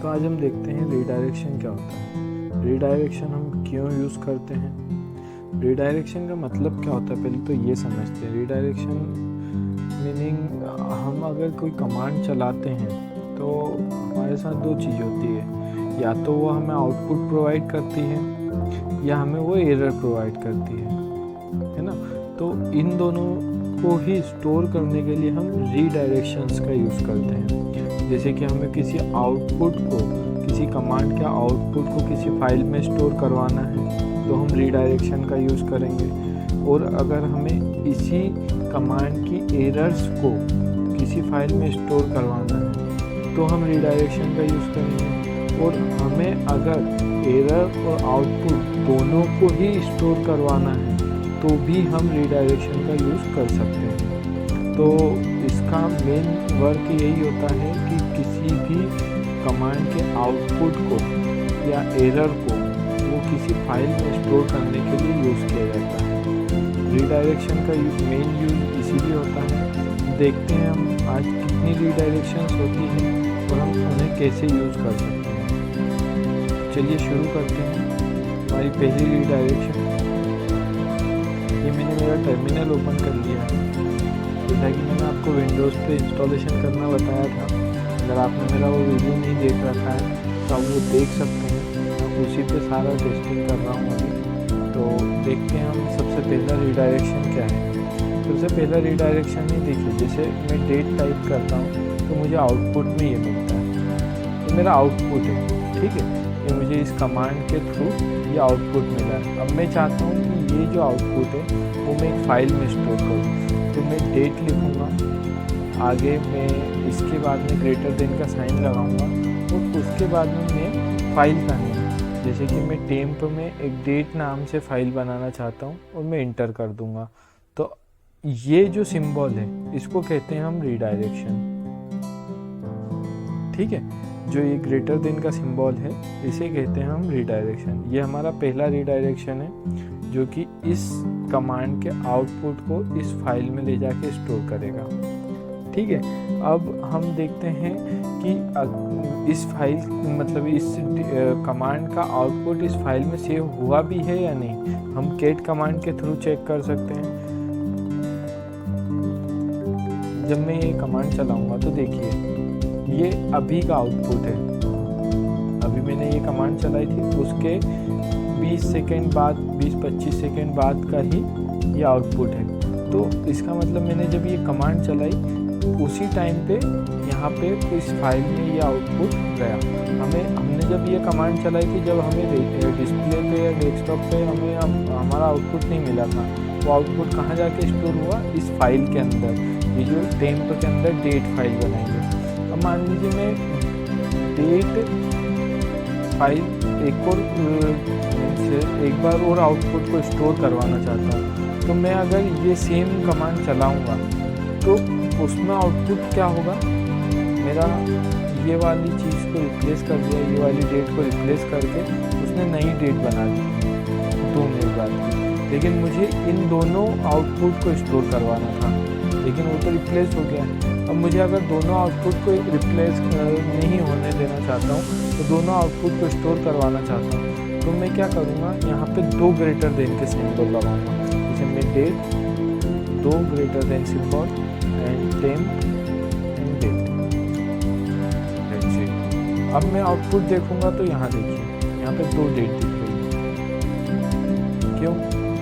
तो आज हम देखते हैं रीडायरेक्शन क्या होता है, रीडायरेक्शन हम क्यों यूज़ करते हैं, रीडायरेक्शन का मतलब क्या होता है। पहले तो ये समझते हैं। रीडायरेक्शन मीनिंग हम अगर कोई कमांड चलाते हैं तो हमारे साथ दो चीज़ होती है, या तो वो हमें आउटपुट प्रोवाइड करती है या हमें वो एरर प्रोवाइड करती है ना। तो इन दोनों को ही स्टोर करने के लिए हम रीडायरेक्शंस का यूज़ करते हैं। जैसे कि हमें किसी आउटपुट को, किसी कमांड के आउटपुट को किसी फाइल में स्टोर करवाना है तो हम रीडायरेक्शन का यूज़ करेंगे। और अगर हमें इसी कमांड की एरर्स को किसी फाइल में स्टोर करवाना है तो हम रीडायरेक्शन का यूज़ करेंगे। और हमें अगर एरर और आउटपुट दोनों को ही स्टोर करवाना है तो भी हम रीडायरेक्शन का यूज़ कर सकते हैं। तो इसका मेन वर्क यही होता है कि किसी भी कमांड के आउटपुट को या एरर को वो किसी फाइल में स्टोर करने के लिए यूज़ किया जाता है। रीडायरेक्शन का मेन यूज़ इसीलिए होता है। देखते हैं हम आज कितनी रीडायरेक्शंस होती हैं और हम उन्हें कैसे यूज़ कर सकते हैं। चलिए शुरू करते हैं। हमारी पहली रीडायरेक्शन, ये मैंने मेरा टर्मिनल ओपन कर लिया है। जैसा कि मैंने आपको विंडोज़ पे इंस्टॉलेशन करना बताया था, अगर आपने मेरा वो वीडियो नहीं देख रखा है तो आप वो देख सकते हैं। मैं उसी पे सारा टेस्टिंग कर रहा हूँ अभी। तो देखते हैं हम सबसे पहला रीडायरेक्शन क्या है। सबसे पहला रीडायरेक्शन ही देखिए, जैसे मैं डेट टाइप करता हूँ तो मुझे आउटपुट में ये मिलता है, ये मेरा आउटपुट है, ठीक है। ये मुझे इस कमांड के थ्रू ये आउटपुट मिला है। अब मैं चाहता हूँ कि ये जो आउटपुट है वो मैं एक फ़ाइल में स्टोर करूँ, तो मैं डेट लिखूँगा, आगे मैं इसके बाद में ग्रेटर देन का साइन लगाऊंगा और उसके बाद में मैं फाइल का नेम, जैसे कि मैं टेम्प में एक डेट नाम से फ़ाइल बनाना चाहता हूँ और मैं इंटर कर दूंगा। तो ये जो सिंबल है इसको कहते हैं हम रीडायरेक्शन, ठीक है। जो ये ग्रेटर देन का सिंबल है इसे कहते हैं हम रीडायरेक्शन। ये हमारा पहला रीडायरेक्शन है जो कि इस कमांड के आउटपुट को इस फाइल में ले जाके स्टोर करेगा, ठीक है। अब हम देखते हैं कि इस फाइल मतलब इस कमांड का आउटपुट इस फाइल में सेव हुआ भी है या नहीं। हम कैट कमांड के थ्रू चेक कर सकते हैं। जब मैं ये कमांड चलाऊंगा तो देखिए ये अभी का आउटपुट है। अभी मैंने ये कमांड चलाई थी, उसके 20 सेकेंड बाद, 20-25 सेकेंड बाद का ही ये आउटपुट है। तो इसका मतलब मैंने जब ये कमांड चलाई उसी टाइम पे यहाँ पे इस फाइल में ये आउटपुट गया। हमने जब ये कमांड चलाई थी, जब हमें डिस्प्ले पे या डेस्कटॉप पे हमारा आउटपुट नहीं मिला था, वो आउटपुट कहाँ जाके स्टोर हुआ, इस फाइल के अंदर, ये जो टेम्प के अंदर डेट फाइल बनाएंगे। अब मान लीजिए मैं डेट फाइल एक बार और आउटपुट को स्टोर करवाना चाहता हूँ, तो मैं अगर ये सेम कमांड चलाऊँगा तो उसमें आउटपुट क्या होगा, मेरा ये वाली चीज़ को रिप्लेस कर दिया, ये वाली डेट को रिप्लेस करके उसने नई डेट बना दी 2 मिनट बाद की। लेकिन मुझे इन दोनों आउटपुट को स्टोर करवाना था, लेकिन वो तो रिप्लेस हो गया। अब मुझे अगर दोनों आउटपुट को रिप्लेस नहीं होने देना चाहता हूँ, तो दोनों आउटपुट को स्टोर करवाना चाहता हूँ, तो मैं क्या करूँगा, यहाँ पे 2 ग्रेटर देन के सिंबल लगाऊंगा। जैसे मैं date, 2 greater than symbol and temp and date. अब मैं आउटपुट देखूंगा तो यहाँ देखिए, यहाँ पे 2 डेट दिख रही है। क्यों?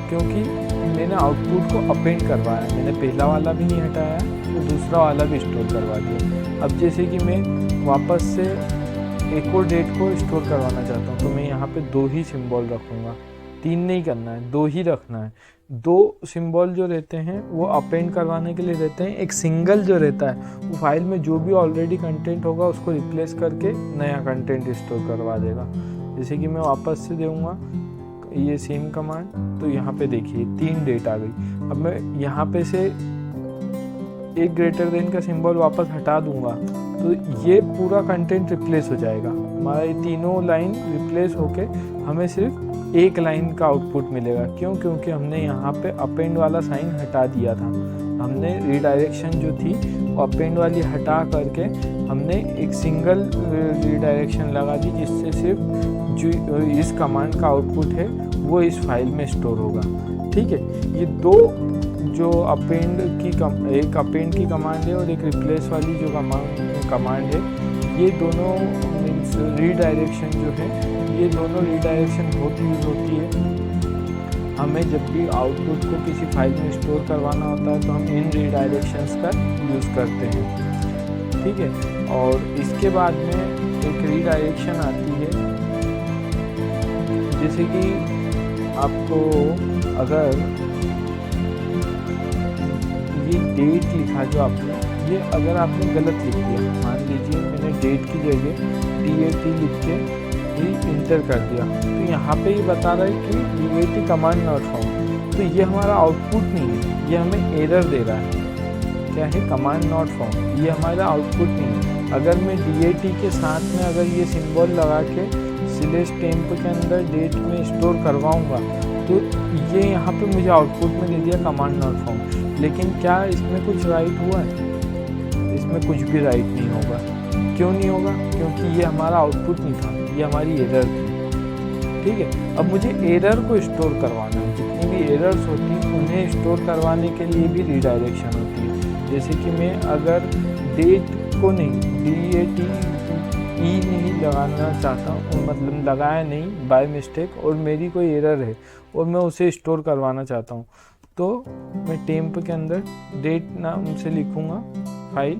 क्योंकि मैंने आउटपुट को अपेंड करवाया, मैंने पहला वाला भी नहीं हटाया तो दूसरा वाला भी स्टोर करवा दिया। अब जैसे कि मैं वापस से एक और डेट को स्टोर करवाना चाहता हूँ, तो मैं यहाँ पे 2 ही सिंबल रखूँगा, 3 नहीं करना है, 2 ही रखना है। 2 सिंबल जो रहते हैं वो अपेंड करवाने के लिए रहते हैं। एक सिंगल जो रहता है वो फाइल में जो भी ऑलरेडी कंटेंट होगा उसको रिप्लेस करके नया कंटेंट स्टोर करवा देगा। जैसे कि मैं वापस से दूँगा ये सेम कमांड, तो यहाँ पे देखिए 3 डेट आ गई। अब मैं यहाँ पे से एक ग्रेटर देन का सिंबल वापस हटा दूंगा तो ये पूरा कंटेंट रिप्लेस हो जाएगा। हमारा ये तीनों लाइन रिप्लेस होके हमें सिर्फ एक लाइन का आउटपुट मिलेगा। क्यों? क्योंकि हमने यहाँ पे अपेंड वाला साइन हटा दिया था। हमने रीडायरेक्शन जो थी अपेंड वाली हटा करके हमने एक सिंगल रीडायरेक्शन लगा दी, जिससे सिर्फ जो इस कमांड का आउटपुट है वो इस फाइल में स्टोर होगा। ठीक है, ये दो जो एक अपेंड की कमांड है और एक रिप्लेस वाली जो कमांड है, ये दोनों मीन्स रीडायरेक्शन जो है, ये दोनों रीडायरेक्शन बहुत यूज़ होती है। हमें जब भी आउटपुट को किसी फाइल में स्टोर करवाना होता है तो हम इन रीडायरेक्शंस का यूज़ करते हैं। ठीक है, और इसके बाद में एक रीडायरेक्शन आती है, जैसे कि आपको अगर ये डेट लिखा जो आपने, ये अगर आपने गलत लिख दिया, मान लीजिए मैंने डेट की जगह DAT लिख के ही इंटर कर दिया, तो यहाँ पे ये बता रहा है कि UAT कमांड नॉट फाउंड, तो ये हमारा आउटपुट नहीं है, ये हमें एरर दे रहा है। क्या है? कमांड नॉट फाउंड, ये हमारा आउटपुट नहीं है। अगर मैं DAT के साथ में अगर ये सिंबल लगा के /temp के अंदर डेट में स्टोर करवाऊँगा तो ये यहाँ पे मुझे आउटपुट में दे दिया कमांड नॉट फाउंड, लेकिन क्या इसमें कुछ राइट हुआ है? इसमें कुछ भी राइट नहीं होगा। क्यों नहीं होगा? क्योंकि ये हमारा आउटपुट नहीं था, ये हमारी एरर थी। ठीक है, अब मुझे एरर को स्टोर करवाना है, जितनी भी एरर्स होती हैं उन्हें स्टोर करवाने के लिए भी रीडायरेक्शन होती है। जैसे कि मैं अगर डेट को नहीं DAT नहीं लगाना चाहता हूँ, मतलब लगाया नहीं बाय मिस्टेक, और मेरी कोई एरर है और मैं उसे स्टोर करवाना चाहता हूँ, तो मैं टेम्प के अंदर डेट नाम से लिखूँगा फाइल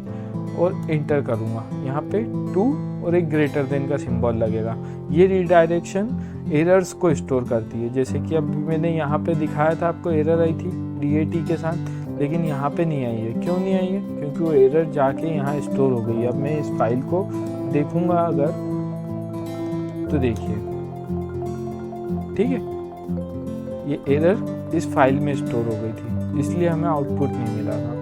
और इंटर करूँगा। यहाँ पे 2 और एक ग्रेटर देन का सिंबल लगेगा। ये रीडायरेक्शन एरर्स को स्टोर करती है। जैसे कि अब मैंने यहाँ पे दिखाया था, आपको एरर आई थी DAT के साथ, लेकिन यहाँ पे नहीं आई है। क्यों नहीं आई है? क्योंकि वो एरर जाके यहाँ स्टोर हो गई। अब मैं इस फाइल को देखूँगा अगर, तो देखिए, ठीक है, ये एरर इस फाइल में स्टोर हो गई थी, इसलिए हमें आउटपुट नहीं मिला था।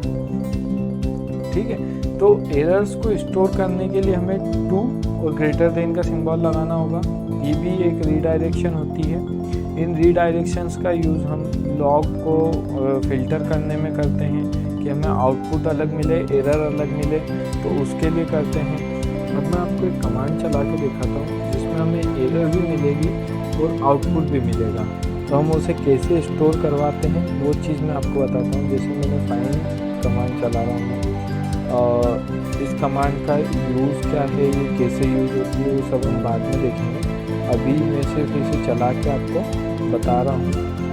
ठीक है, तो एरर्स को स्टोर करने के लिए हमें 2 और ग्रेटर देन का सिंबल लगाना होगा। ये भी एक रीडायरेक्शन होती है। इन रीडायरेक्शंस का यूज़ हम लॉग को फिल्टर करने में करते हैं कि हमें आउटपुट अलग मिले, एरर अलग मिले, तो उसके लिए करते हैं। अब मैं आपको एक कमांड चला के दिखाता हूँ जिसमें हमें एरर भी मिलेगी और आउटपुट भी मिलेगा। तो हम उसे कैसे स्टोर करवाते हैं वो चीज़ मैं आपको बताता हूँ। जैसे मैंने फाइंड कमांड चला रहा हूँ, इस कमांड का यूज़ क्या है, ये कैसे यूज़ होती है, वो सब हम बाद में देखेंगे। अभी मैं सिर्फ इसे चला के आपको बता रहा हूँ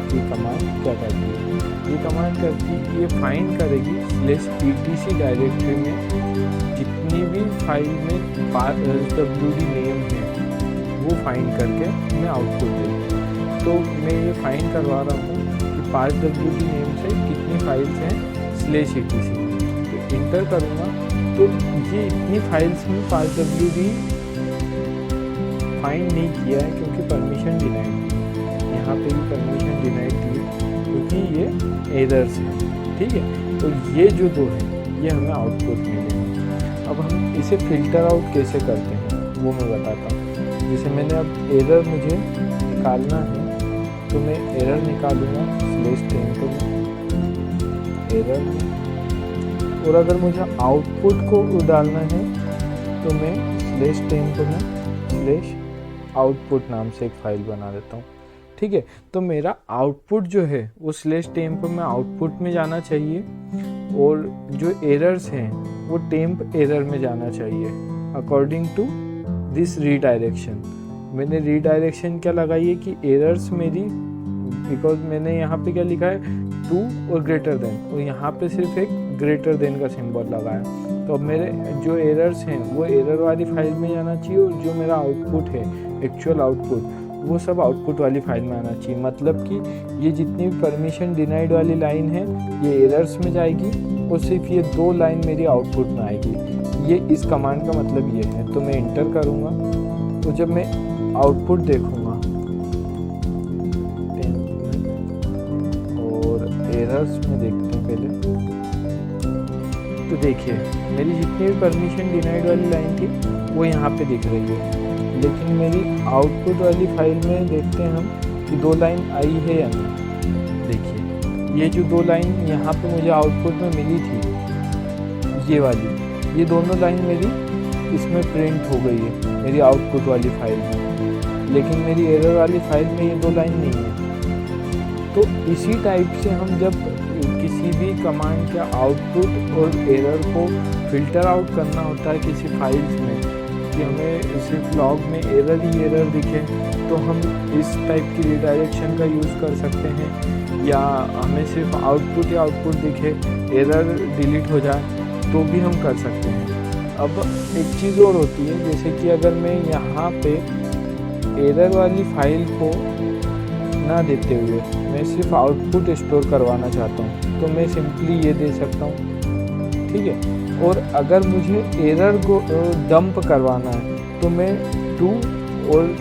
कि कमांड क्या करती है। ये कमांड करती है, ये फाइंड करेगी /etc डायरेक्टरी में जितनी भी फाइल में WD नेम है वो फाइंड करके हमें आउटपुट देगी। तो मैं ये फाइंड करवा रहा हूँ कि /WD नेम से कितनी फाइल्स हैं /etc। तो इंटर करूँगा तो ये इतनी फाइल्स में /WD फाइंड नहीं किया है क्योंकि परमिशन डिनाइड थी। यहाँ पे भी परमिशन डिनाइड थी क्योंकि ये एरर्स हैं। ठीक है, तो ये जो दो हैं ये हमें आउटपुट मिले हैं। अब हम इसे फिल्टर आउट कैसे करते हैं वो मैं बताता हूँ। जैसे मैंने अब एरर मुझे निकालना है तो मैं एरर निकालूंगा /temp एरर में, और अगर मुझे आउटपुट को डालना है तो मैं /temp में /output नाम से एक फाइल बना देता हूँ। ठीक है, तो मेरा आउटपुट जो है वो /temp में आउटपुट में जाना चाहिए और जो एरर्स हैं वो टेम्प एरर में जाना चाहिए अकॉर्डिंग टू दिस रीडायरेक्शन। मैंने रीडायरेक्शन क्या लगाई है कि एरर्स मेरी, बिकॉज मैंने यहाँ पे क्या लिखा है 2 और ग्रेटर देन, और यहाँ पे सिर्फ एक ग्रेटर देन का सिंबल लगाया। तो अब मेरे जो एरर्स हैं वो एरर वाली फाइल में जाना चाहिए और जो मेरा आउटपुट है एक्चुअल आउटपुट वो सब आउटपुट वाली फाइल में आना चाहिए। मतलब कि ये जितनी भी परमिशन डिनाइड वाली लाइन है ये एरर्स में जाएगी और सिर्फ ये 2 लाइन मेरी आउटपुट में आएगी। ये इस कमांड का मतलब ये है। तो मैं इंटर करूँगा तो जब मैं आउटपुट देखूँगा और एरर्स में देखते हैं पहले, तो देखिए मेरी जितनी भी परमिशन डिनाइड वाली लाइन थी वो यहाँ पे दिख रही है, लेकिन मेरी आउटपुट वाली फाइल में देखते हैं हम कि 2 लाइन आई है या नहीं। देखिए ये जो 2 लाइन यहाँ पे मुझे आउटपुट में मिली थी, ये वाली, ये दोनों लाइन मेरी इसमें प्रिंट हो गई है मेरी आउटपुट वाली फाइल में, लेकिन मेरी एरर वाली फाइल में ये 2 लाइन नहीं है। तो इसी टाइप से हम जब किसी भी कमांड का आउटपुट और एरर को फिल्टर आउट करना होता है किसी फाइल्स में, कि हमें सिर्फ लॉग में एरर ही एरर दिखे, तो हम इस टाइप की रिडायरेक्शन का यूज़ कर सकते हैं। या हमें सिर्फ आउटपुट या आउटपुट दिखे, एरर डिलीट हो जाए, तो भी हम कर सकते हैं। अब एक चीज़ और होती है, जैसे कि अगर मैं यहाँ पे एरर वाली फाइल को ना देते हुए मैं सिर्फ आउटपुट स्टोर करवाना चाहता हूँ, तो मैं सिंपली ये दे सकता हूँ, ठीक है। और अगर मुझे एरर को डंप करवाना है, तो मैं टू और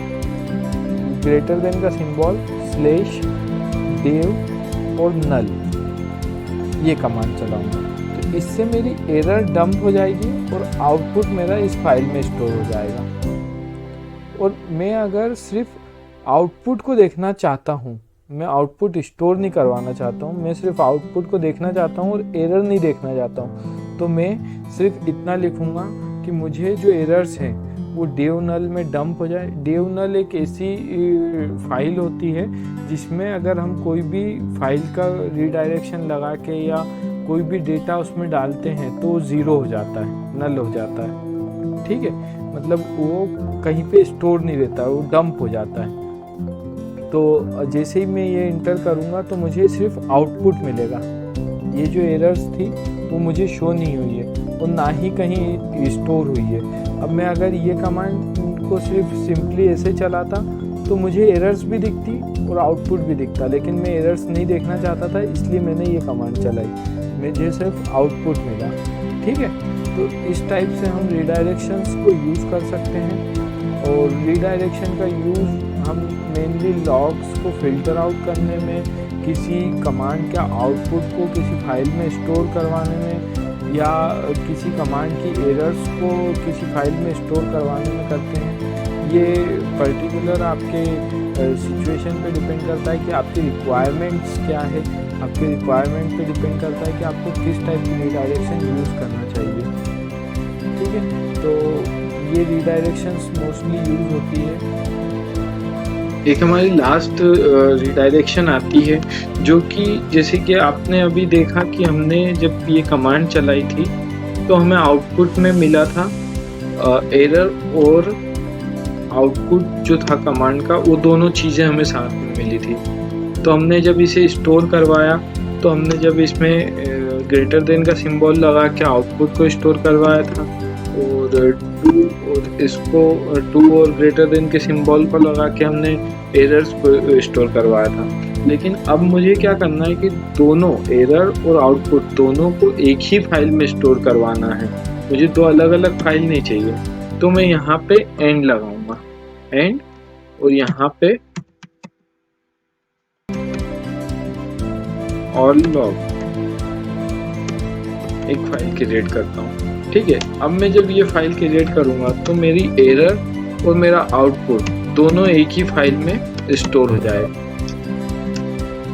ग्रेटर देन का सिंबल स्लैश देव और नल, ये कमांड चलाऊंगा। तो इससे मेरी एरर डंप हो जाएगी और आउटपुट मेरा इस फाइल में स्टोर हो जाएगा। और मैं अगर सिर्फ आउटपुट को देखना चाहता हूँ, मैं आउटपुट स्टोर नहीं करवाना चाहता हूँ, मैं सिर्फ आउटपुट को देखना चाहता हूँ और एरर नहीं देखना चाहता हूँ, तो मैं सिर्फ इतना लिखूँगा कि मुझे जो एरर्स हैं वो डेव नल में डंप हो जाए। डेव नल एक ऐसी फाइल होती है जिसमें अगर हम कोई भी फाइल का रिडायरेक्शन लगा के या कोई भी डेटा उसमें डालते हैं तो वो ज़ीरो हो जाता है, नल हो जाता है, ठीक है। मतलब वो कहीं पे स्टोर नहीं रहता, वो डंप हो जाता है। तो जैसे ही मैं ये इंटर करूँगा तो मुझे सिर्फ आउटपुट मिलेगा, ये जो एरर्स थी वो मुझे शो नहीं हुई है और ना ही कहीं स्टोर हुई है। अब मैं अगर ये कमांड को सिर्फ सिंपली ऐसे चलाता तो मुझे एरर्स भी दिखती और आउटपुट भी दिखता, लेकिन मैं एरर्स नहीं देखना चाहता था, इसलिए मैंने ये कमांड चलाई, मुझे सिर्फ आउटपुट मिला, ठीक है। तो इस टाइप से हम रिडायरेक्शंस को यूज़ कर सकते हैं। और रिडायरेक्शन का यूज़ हम मेनली लॉग्स को फिल्टर आउट करने में, किसी कमांड का आउटपुट को किसी फाइल में स्टोर करवाने में, या किसी कमांड की एरर्स को किसी फाइल में स्टोर करवाने में करते हैं। ये पर्टिकुलर आपके सिचुएशन पे डिपेंड करता है कि आपकी रिक्वायरमेंट्स क्या है, आपके रिक्वायरमेंट पे डिपेंड करता है कि आपको किस टाइप की रिडायरेक्शन यूज़ करना चाहिए, ठीक है। तो ये रिडायरेक्शंस मोस्टली यूज़ होती है। एक हमारी लास्ट रिडायरेक्शन आती है, जो कि जैसे कि आपने अभी देखा कि हमने जब ये कमांड चलाई थी तो हमें आउटपुट में मिला था एरर, और आउटपुट जो था कमांड का वो दोनों चीज़ें हमें साथ में मिली थी। तो हमने जब इसे स्टोर करवाया, तो हमने जब इसमें ग्रेटर देन का सिंबल लगा के आउटपुट को स्टोर करवाया था, और टू और ग्रेटर देन के सिंबल को लगा के हमने एरर्स को स्टोर करवाया था। लेकिन अब मुझे क्या करना है कि दोनों एरर और आउटपुट दोनों को एक ही फाइल में स्टोर करवाना है, मुझे 2 अलग अलग फाइल नहीं चाहिए। तो मैं यहाँ पे एंड लगाऊंगा, एंड, और यहाँ पे ऑल लॉग एक फाइल क्रिएट करता हूँ, ठीक है। अब मैं जब ये फाइल क्रिएट करूँगा तो मेरी एरर और मेरा आउटपुट दोनों एक ही फाइल में स्टोर हो जाएगा,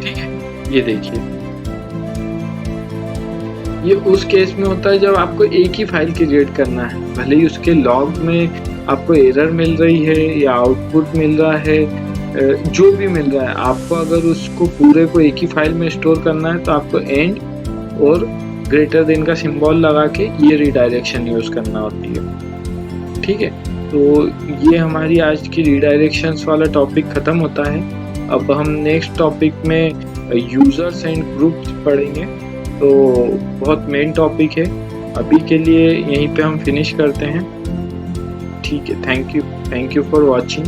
ठीक है। ये देखिए, ये उस केस में होता है जब आपको एक ही फाइल क्रिएट करना है, भले ही उसके लॉग में आपको एरर मिल रही है या आउटपुट मिल रहा है, जो भी मिल रहा है, आपको अगर उसको पूरे को एक ही फाइल में स्टोर करना है तो आपको एंड और ग्रेटर देन का सिंबल लगा के ये रिडायरेक्शन यूज़ करना होती है, ठीक है। तो ये हमारी आज की रिडायरेक्शंस वाला टॉपिक ख़त्म होता है। अब हम नेक्स्ट टॉपिक में यूज़र्स एंड ग्रुप्स पढ़ेंगे, तो बहुत मेन टॉपिक है। अभी के लिए यहीं पे हम फिनिश करते हैं, ठीक है। Thank you for watching.